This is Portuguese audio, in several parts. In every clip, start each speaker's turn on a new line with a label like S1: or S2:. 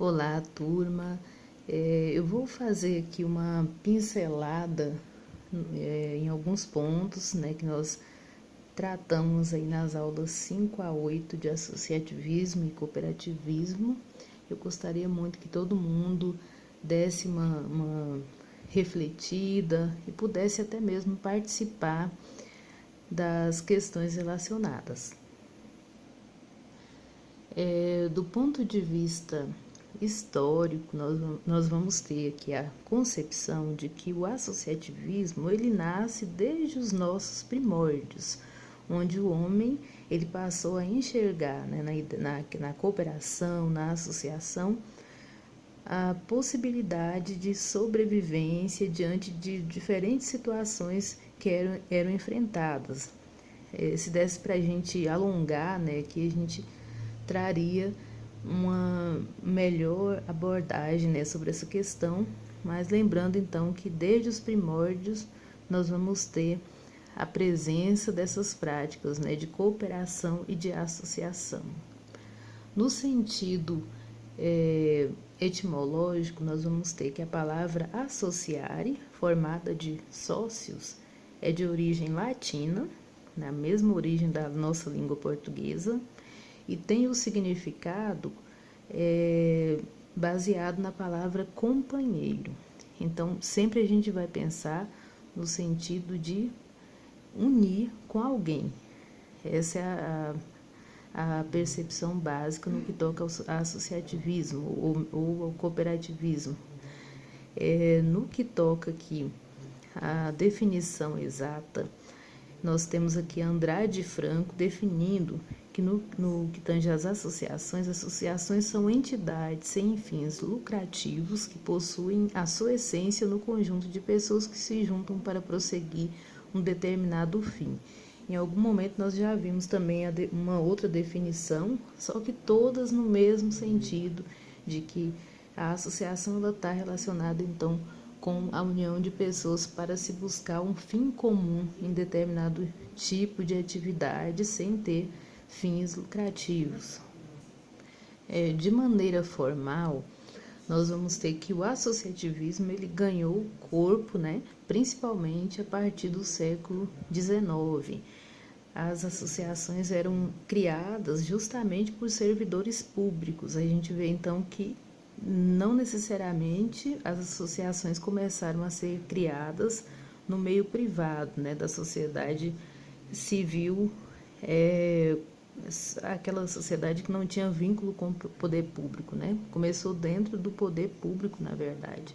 S1: Olá, turma. Eu vou fazer aqui uma pincelada em alguns pontos, né, que nós tratamos aí nas aulas 5 a 8 de associativismo e cooperativismo. Eu gostaria muito que todo mundo desse uma refletida e pudesse até mesmo participar das questões relacionadas. Do ponto de vista histórico, nós vamos ter aqui a concepção de que o associativismo ele nasce desde os nossos primórdios, onde o homem ele passou a enxergar, né, na cooperação, na associação, a possibilidade de sobrevivência diante de diferentes situações que eram enfrentadas. Se desse para a gente alongar, né, que a gente traria uma melhor abordagem, né, sobre essa questão, mas lembrando então que desde os primórdios nós vamos ter a presença dessas práticas, né, de cooperação e de associação. No sentido etimológico, nós vamos ter que a palavra associare, formada de sócios, é de origem latina, na mesma origem da nossa língua portuguesa, e tem o significado baseado na palavra companheiro. Então, sempre a gente vai pensar no sentido de unir com alguém. Essa é a percepção básica no que toca ao associativismo ou ao cooperativismo. No que toca aqui a definição exata, nós temos aqui Andrade Franco definindo que no que tange às associações são entidades sem fins lucrativos que possuem a sua essência no conjunto de pessoas que se juntam para prosseguir um determinado fim. Em algum momento nós já vimos também uma outra definição, só que todas no mesmo sentido de que a associação está relacionada então com a união de pessoas para se buscar um fim comum em determinado tipo de atividade sem ter fins lucrativos. De maneira formal, nós vamos ter que o associativismo ele ganhou corpo, né, principalmente a partir do século XIX. As associações eram criadas justamente por servidores públicos. A gente vê então que não necessariamente as associações começaram a ser criadas no meio privado, né, da sociedade civil, aquela sociedade que não tinha vínculo com o poder público, né? Começou dentro do poder público, na verdade.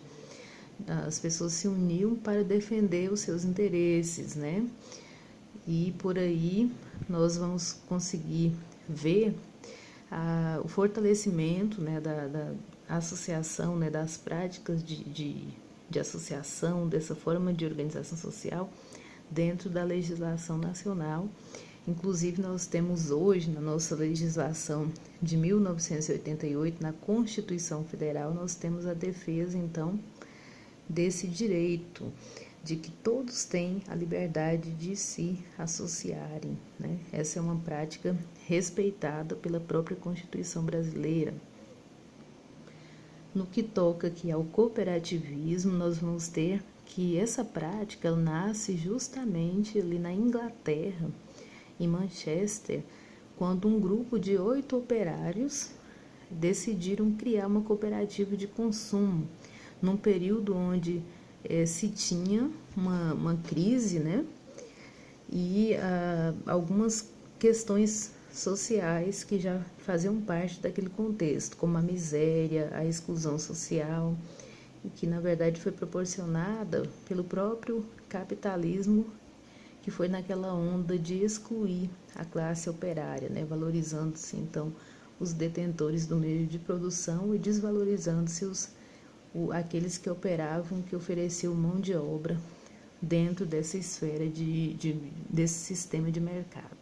S1: As pessoas se uniam para defender os seus interesses, né? E por aí nós vamos conseguir ver o fortalecimento, né, da associação, né, das práticas de associação, dessa forma de organização social dentro da legislação nacional. Inclusive, nós temos hoje, na nossa legislação de 1988, na Constituição Federal, nós temos a defesa, então, desse direito de que todos têm a liberdade de se associarem, né? Essa é uma prática respeitada pela própria Constituição brasileira. No que toca aqui ao cooperativismo, nós vamos ter que essa prática nasce justamente ali na Inglaterra, em Manchester, quando um grupo de 8 operários decidiram criar uma cooperativa de consumo, num período onde se tinha uma crise, né? E algumas questões sociais que já faziam parte daquele contexto, como a miséria, a exclusão social, e que na verdade foi proporcionada pelo próprio capitalismo, que foi naquela onda de excluir a classe operária, né? Valorizando-se então os detentores do meio de produção e desvalorizando-se aqueles que operavam, que ofereciam mão de obra dentro dessa esfera desse sistema de mercado.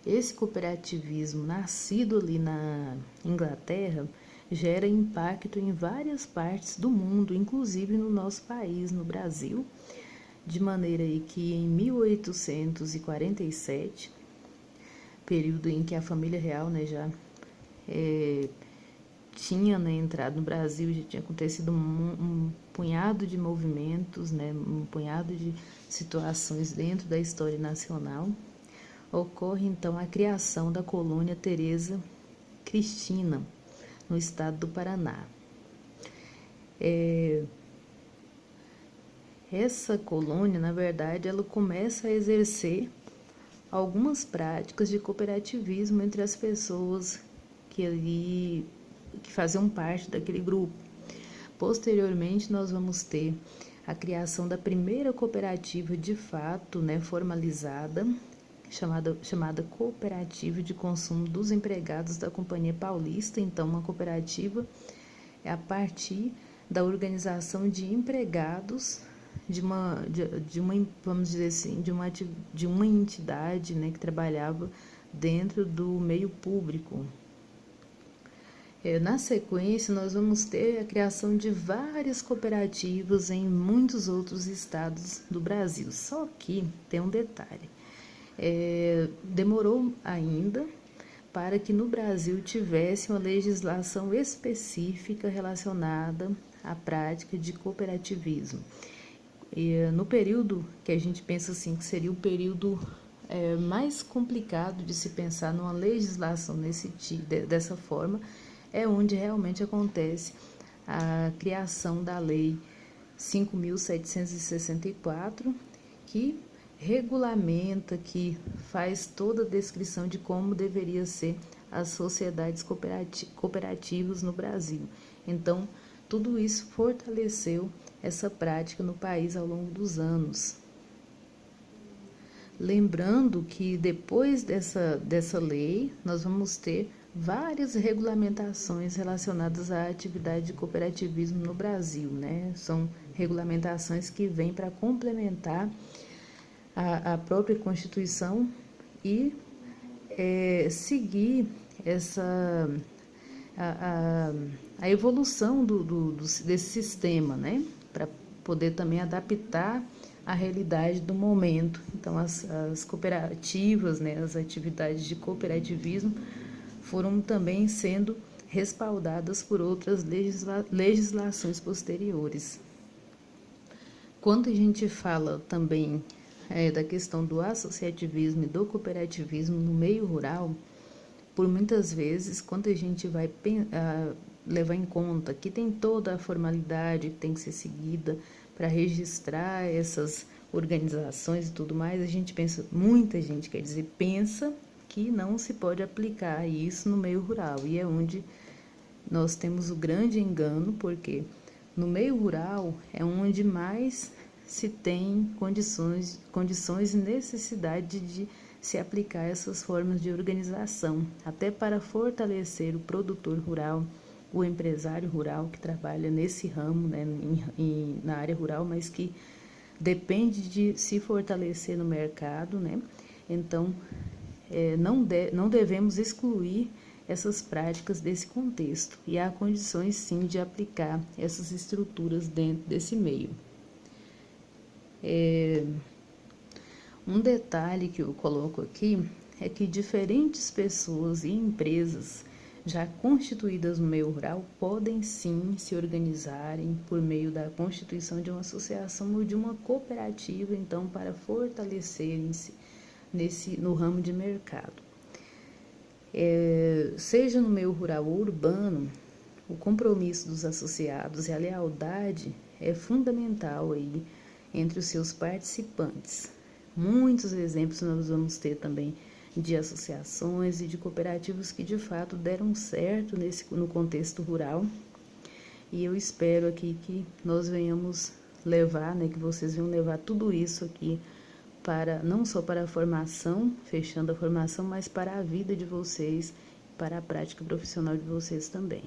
S1: Esse cooperativismo nascido ali na Inglaterra gera impacto em várias partes do mundo, inclusive no nosso país, no Brasil, de maneira aí que em 1847, período em que a família real, né, já tinha, né, entrado no Brasil, já tinha acontecido um punhado de movimentos, né, um punhado de situações dentro da história nacional. Ocorre, então, a criação da colônia Teresa Cristina, no estado do Paraná. Essa colônia, na verdade, ela começa a exercer algumas práticas de cooperativismo entre as pessoas que faziam parte daquele grupo. Posteriormente, nós vamos ter a criação da primeira cooperativa de fato, né, formalizada, chamada Cooperativa de Consumo dos Empregados da Companhia Paulista. Então, uma cooperativa é a partir da organização de empregados vamos dizer assim, de uma entidade, né, que trabalhava dentro do meio público. Na sequência, nós vamos ter a criação de várias cooperativas em muitos outros estados do Brasil. Só que tem um detalhe. Demorou ainda para que no Brasil tivesse uma legislação específica relacionada à prática de cooperativismo. No período que a gente pensa assim, que seria o período mais complicado de se pensar numa legislação dessa forma, é onde realmente acontece a criação da Lei 5.764, que regulamenta, que faz toda a descrição de como deveria ser as sociedades cooperativas no Brasil. Então, tudo isso fortaleceu essa prática no país ao longo dos anos. Lembrando que depois dessa lei, nós vamos ter várias regulamentações relacionadas à atividade de cooperativismo no Brasil, né? São regulamentações que vêm para complementar a própria Constituição e seguir a evolução desse sistema, né? Para poder também adaptar a realidade do momento. Então, as cooperativas, né, as atividades de cooperativismo foram também sendo respaldadas por outras legislações posteriores. Quando a gente fala também da questão do associativismo e do cooperativismo no meio rural, por muitas vezes, quando a gente vai levar em conta que tem toda a formalidade que tem que ser seguida para registrar essas organizações e tudo mais, a gente pensa, muita gente, quer dizer, pensa que não se pode aplicar isso no meio rural, e é onde nós temos o grande engano, porque no meio rural é onde mais se tem condições e necessidade de se aplicar essas formas de organização, até para fortalecer o produtor rural, o empresário rural que trabalha nesse ramo, né, na área rural, mas que depende de se fortalecer no mercado, né? Então, não devemos excluir essas práticas desse contexto, e há condições sim de aplicar essas estruturas dentro desse meio. Um detalhe que eu coloco aqui é que diferentes pessoas e empresas já constituídas no meio rural podem sim se organizarem por meio da constituição de uma associação ou de uma cooperativa, então, para fortalecerem-se no ramo de mercado. Seja no meio rural ou urbano, o compromisso dos associados e a lealdade é fundamental aí entre os seus participantes. Muitos exemplos nós vamos ter também de associações e de cooperativas que de fato deram certo no contexto rural, e eu espero aqui que nós venhamos levar, né, que vocês venham levar tudo isso aqui não só para a formação, fechando a formação, mas para a vida de vocês, para a prática profissional de vocês também.